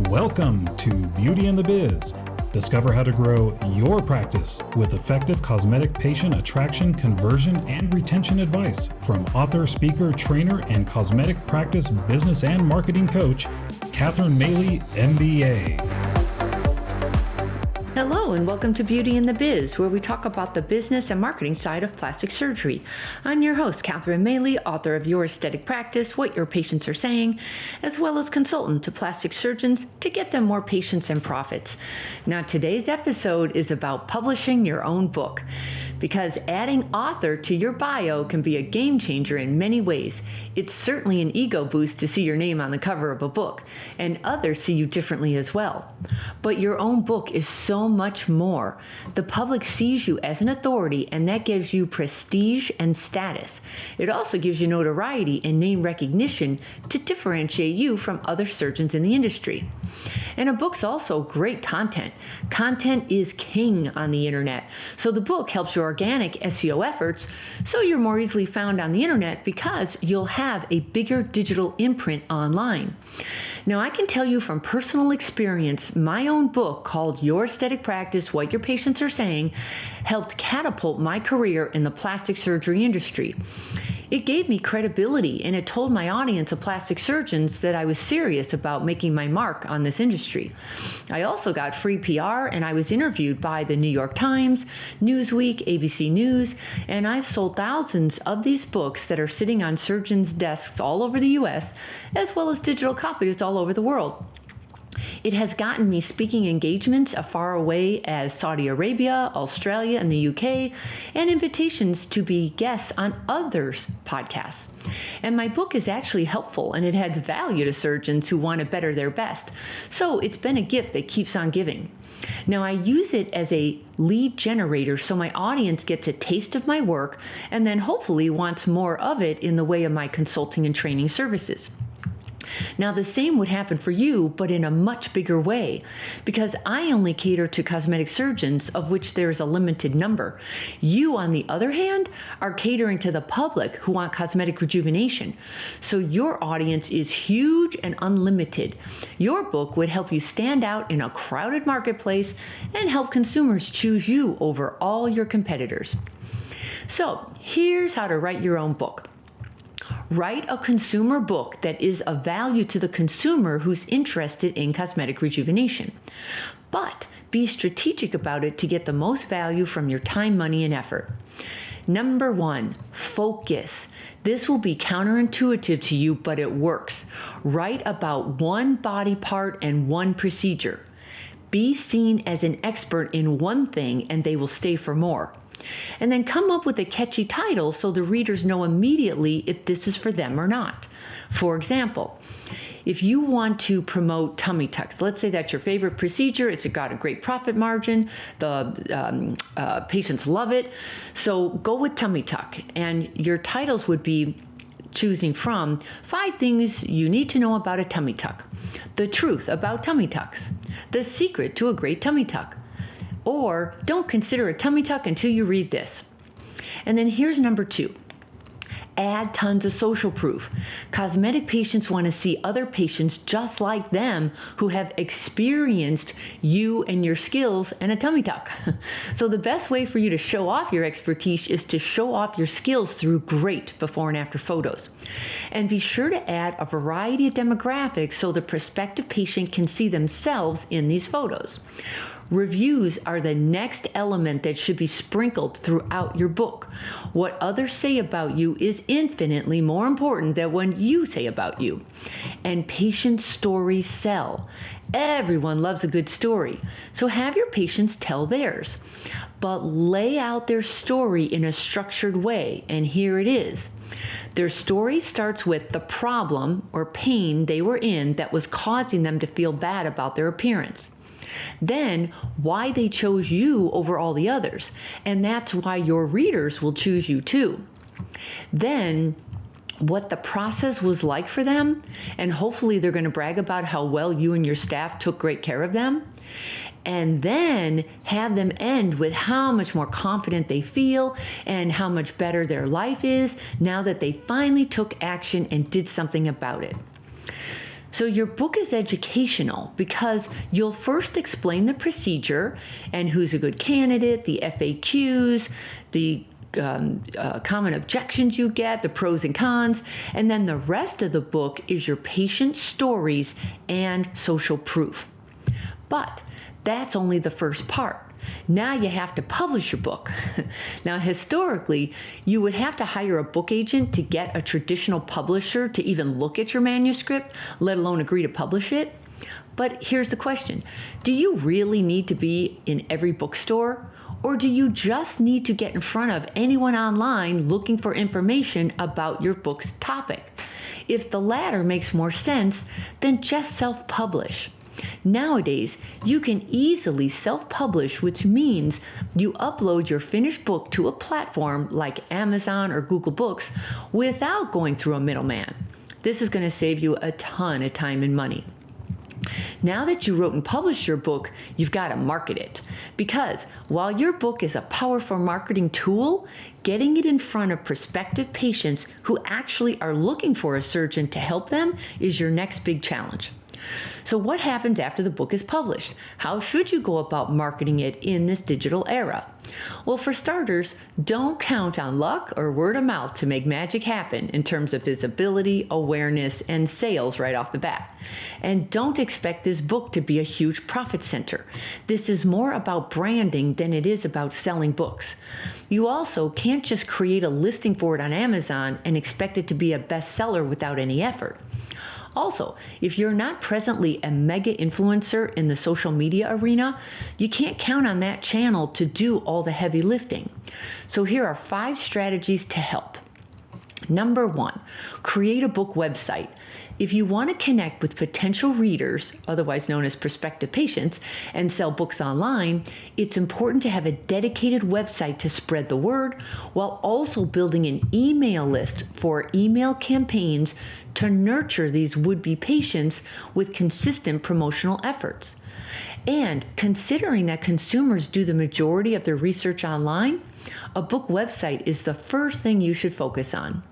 Welcome to Beauty and the Biz. Discover how to grow your practice with effective cosmetic patient attraction, conversion, and retention advice from author, speaker, trainer, and cosmetic practice business and marketing coach, Catherine Maley, MBA. Hello and welcome to Beauty and the Biz, where we talk about the business and marketing side of plastic surgery. I'm your host, Catherine Maley, author of Your Aesthetic Practice, What Your Patients Are Saying, as well as consultant to plastic surgeons to get them more patients and profits. Now, today's episode is about publishing your own book, because adding author to your bio can be a game changer in many ways. It's certainly an ego boost to see your name on the cover of a book, and others see you differently as well. But your own book is so much more. The public sees you as an authority, and that gives you prestige and status. It also gives you notoriety and name recognition to differentiate you from other surgeons in the industry. And a book's also great content. Content is king on the internet. So the book helps your organic SEO efforts, so you're more easily found on the internet because you'll have a bigger digital imprint online. Now, I can tell you from personal experience, my own book called Your Aesthetic Practice, What Your Patients Are Saying, helped catapult my career in the plastic surgery industry. It gave me credibility, and it told my audience of plastic surgeons that I was serious about making my mark on this industry. I also got free PR, and I was interviewed by the New York Times, Newsweek, ABC News, and I've sold thousands of these books that are sitting on surgeons' desks all over the U.S., as well as digital copies all over the world. It has gotten me speaking engagements as far away as Saudi Arabia, Australia, and the UK, and invitations to be guests on others' podcasts. And my book is actually helpful, and it adds value to surgeons who want to better their best. So it's been a gift that keeps on giving. Now, I use it as a lead generator so my audience gets a taste of my work and then hopefully wants more of it in the way of my consulting and training services. Now, the same would happen for you, but in a much bigger way, because I only cater to cosmetic surgeons, of which there is a limited number. You, on the other hand, are catering to the public who want cosmetic rejuvenation. So your audience is huge and unlimited. Your book would help you stand out in a crowded marketplace and help consumers choose you over all your competitors. So here's how to write your own book. Write a consumer book that is of value to the consumer who's interested in cosmetic rejuvenation. But be strategic about it to get the most value from your time, money, and effort. Number 1, focus. This will be counterintuitive to you, but it works. Write about one body part and one procedure. Be seen as an expert in one thing, and they will stay for more. And then come up with a catchy title so the readers know immediately if this is for them or not. For example, if you want to promote tummy tucks, let's say that's your favorite procedure, it's got a great profit margin, the patients love it, so go with tummy tuck. And your titles would be choosing from 5 things you need to know about a tummy tuck, the truth about tummy tucks, the secret to a great tummy tuck, or don't consider a tummy tuck until you read this. And then here's number 2. Add tons of social proof. Cosmetic patients want to see other patients just like them who have experienced you and your skills and a tummy tuck. So the best way for you to show off your expertise is to show off your skills through great before and after photos. And be sure to add a variety of demographics so the prospective patient can see themselves in these photos. Reviews are the next element that should be sprinkled throughout your book. What others say about you is infinitely more important than what you say about you. And patient stories sell. Everyone loves a good story, so have your patients tell theirs. But lay out their story in a structured way, and here it is. Their story starts with the problem or pain they were in that was causing them to feel bad about their appearance. Then, why they chose you over all the others, and that's why your readers will choose you too. Then, what the process was like for them, and hopefully they're going to brag about how well you and your staff took great care of them. And then have them end with how much more confident they feel and how much better their life is now that they finally took action and did something about it. So your book is educational because you'll first explain the procedure and who's a good candidate, the FAQs, the common objections you get, the pros and cons, and then the rest of the book is your patient stories and social proof. But that's only the first part. Now you have to publish your book. Now, historically, you would have to hire a book agent to get a traditional publisher to even look at your manuscript, let alone agree to publish it. But here's the question. Do you really need to be in every bookstore? Or do you just need to get in front of anyone online looking for information about your book's topic? If the latter makes more sense, then just self-publish. Nowadays, you can easily self-publish, which means you upload your finished book to a platform like Amazon or Google Books without going through a middleman. This is going to save you a ton of time and money. Now that you wrote and published your book, you've got to market it. Because while your book is a powerful marketing tool, getting it in front of prospective patients who actually are looking for a surgeon to help them is your next big challenge. So what happens after the book is published? How should you go about marketing it in this digital era? Well, for starters, don't count on luck or word of mouth to make magic happen in terms of visibility, awareness, and sales right off the bat. And don't expect this book to be a huge profit center. This is more about branding than it is about selling books. You also can't just create a listing for it on Amazon and expect it to be a bestseller without any effort. Also, if you're not presently a mega influencer in the social media arena, you can't count on that channel to do all the heavy lifting. So here are 5 strategies to help. Number 1, create a book website. If you want to connect with potential readers, otherwise known as prospective patients, and sell books online, it's important to have a dedicated website to spread the word while also building an email list for email campaigns to nurture these would-be patients with consistent promotional efforts. And considering that consumers do the majority of their research online, a book website is the first thing you should focus on.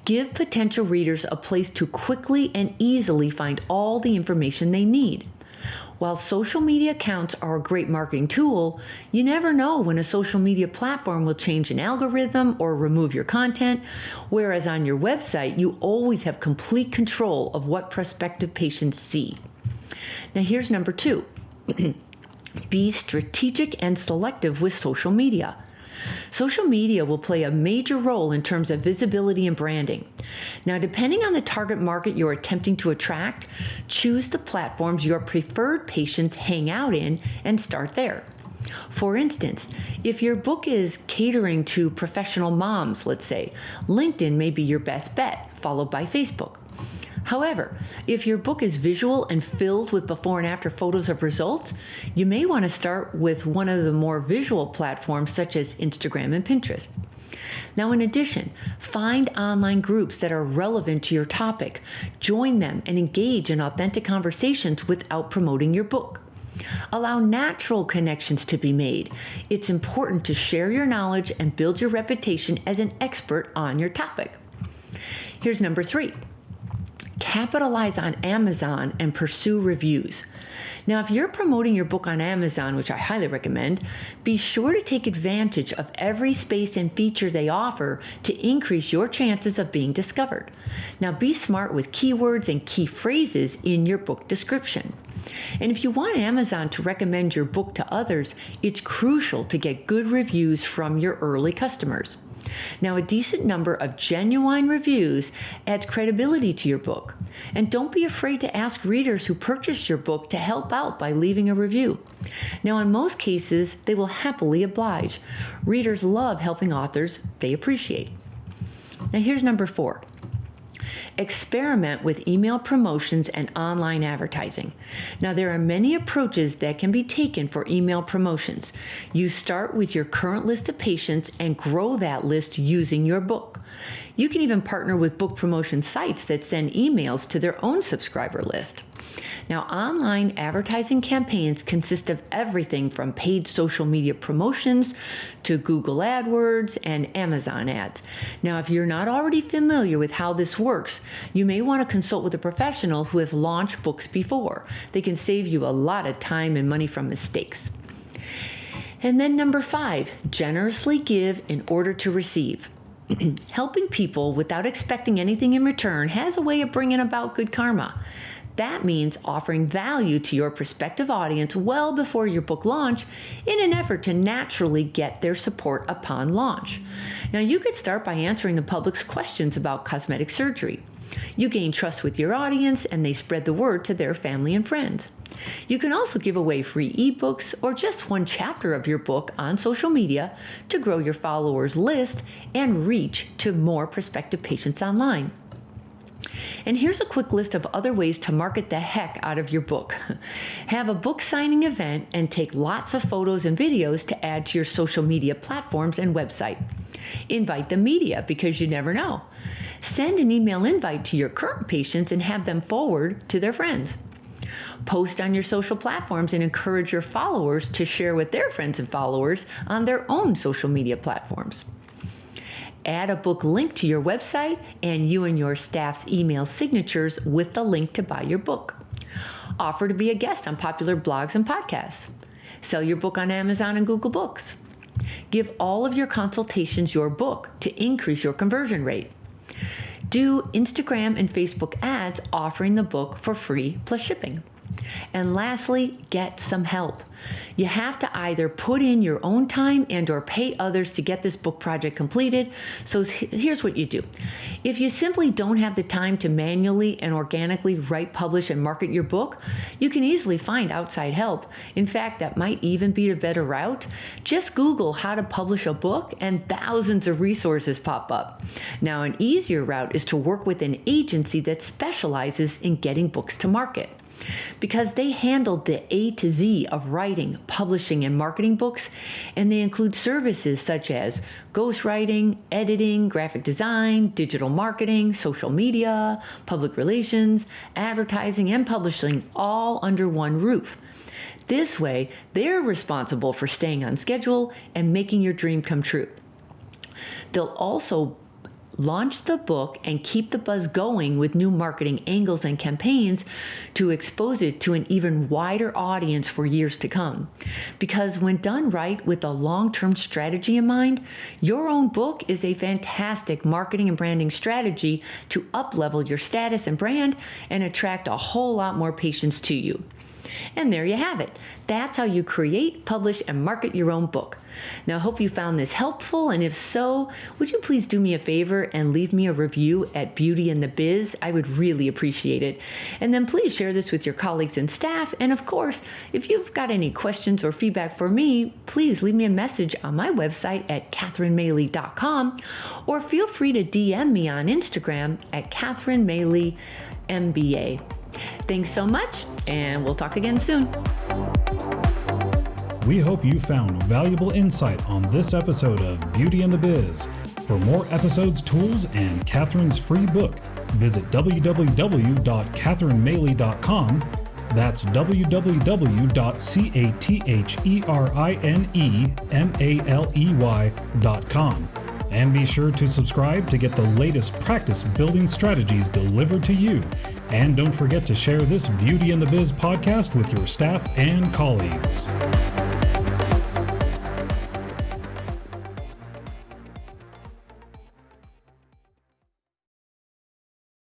Give potential readers a place to quickly and easily find all the information they need. While social media accounts are a great marketing tool, you never know when a social media platform will change an algorithm or remove your content, whereas on your website, you always have complete control of what prospective patients see. Now here's number 2. Be strategic and selective with social media. Social media will play a major role in terms of visibility and branding. Now, depending on the target market you're attempting to attract, choose the platforms your preferred patients hang out in and start there. For instance, if your book is catering to professional moms, let's say, LinkedIn may be your best bet, followed by Facebook. However, if your book is visual and filled with before and after photos of results, you may want to start with one of the more visual platforms such as Instagram and Pinterest. Now, in addition, find online groups that are relevant to your topic, join them, and engage in authentic conversations without promoting your book. Allow natural connections to be made. It's important to share your knowledge and build your reputation as an expert on your topic. Here's number 3. Capitalize on Amazon and pursue reviews. Now, if you're promoting your book on Amazon, which I highly recommend, be sure to take advantage of every space and feature they offer to increase your chances of being discovered. Now, be smart with keywords and key phrases in your book description. And if you want Amazon to recommend your book to others, it's crucial to get good reviews from your early customers. Now, a decent number of genuine reviews adds credibility to your book. And don't be afraid to ask readers who purchased your book to help out by leaving a review. Now, in most cases, they will happily oblige. Readers love helping authors they appreciate. Now, here's number 4. Experiment with email promotions and online advertising. Now, there are many approaches that can be taken for email promotions. You start with your current list of patients and grow that list using your book. You can even partner with book promotion sites that send emails to their own subscriber list. Now, online advertising campaigns consist of everything from paid social media promotions to Google AdWords and Amazon ads. Now, if you're not already familiar with how this works, you may want to consult with a professional who has launched books before. They can save you a lot of time and money from mistakes. And then number 5, generously give in order to receive. Helping people without expecting anything in return has a way of bringing about good karma. That means offering value to your prospective audience well before your book launch in an effort to naturally get their support upon launch. Now, you could start by answering the public's questions about cosmetic surgery. You gain trust with your audience and they spread the word to their family and friends. You can also give away free ebooks or just one chapter of your book on social media to grow your followers list and reach to more prospective patients online. And here's a quick list of other ways to market the heck out of your book. Have a book signing event and take lots of photos and videos to add to your social media platforms and website. Invite the media because you never know. Send an email invite to your current patients and have them forward to their friends. Post on your social platforms and encourage your followers to share with their friends and followers on their own social media platforms. Add a book link to your website and you and your staff's email signatures with the link to buy your book. Offer to be a guest on popular blogs and podcasts. Sell your book on Amazon and Google Books. Give all of your consultations your book to increase your conversion rate. Do Instagram and Facebook ads offering the book for free plus shipping. And lastly, get some help. You have to either put in your own time and or pay others to get this book project completed. So here's what you do. If you simply don't have the time to manually and organically write, publish, and market your book, you can easily find outside help. In fact, that might even be a better route. Just Google how to publish a book and thousands of resources pop up. Now, an easier route is to work with an agency that specializes in getting books to market. Because they handle the A to Z of writing, publishing, and marketing books, and they include services such as ghostwriting, editing, graphic design, digital marketing, social media, public relations, advertising, and publishing, all under one roof. This way, they're responsible for staying on schedule and making your dream come true. They'll also launch the book and keep the buzz going with new marketing angles and campaigns to expose it to an even wider audience for years to come. Because when done right with a long-term strategy in mind, your own book is a fantastic marketing and branding strategy to up-level your status and brand and attract a whole lot more patients to you. And there you have it. That's how you create, publish, and market your own book. Now, I hope you found this helpful, and if so, would you please do me a favor and leave me a review at Beauty and the Biz? I would really appreciate it. And then please share this with your colleagues and staff. And of course, if you've got any questions or feedback for me, please leave me a message on my website at CatherineMaley.com, or feel free to DM me on Instagram at CatherineMaleyMBA. Thanks so much, and we'll talk again soon. We hope you found valuable insight on this episode of Beauty and the Biz. For more episodes, tools, and Catherine's free book, visit www.CatherineMaley.com. That's www.CatherineMaley.com. And be sure to subscribe to get the latest practice building strategies delivered to you. And don't forget to share this Beauty and the Biz podcast with your staff and colleagues.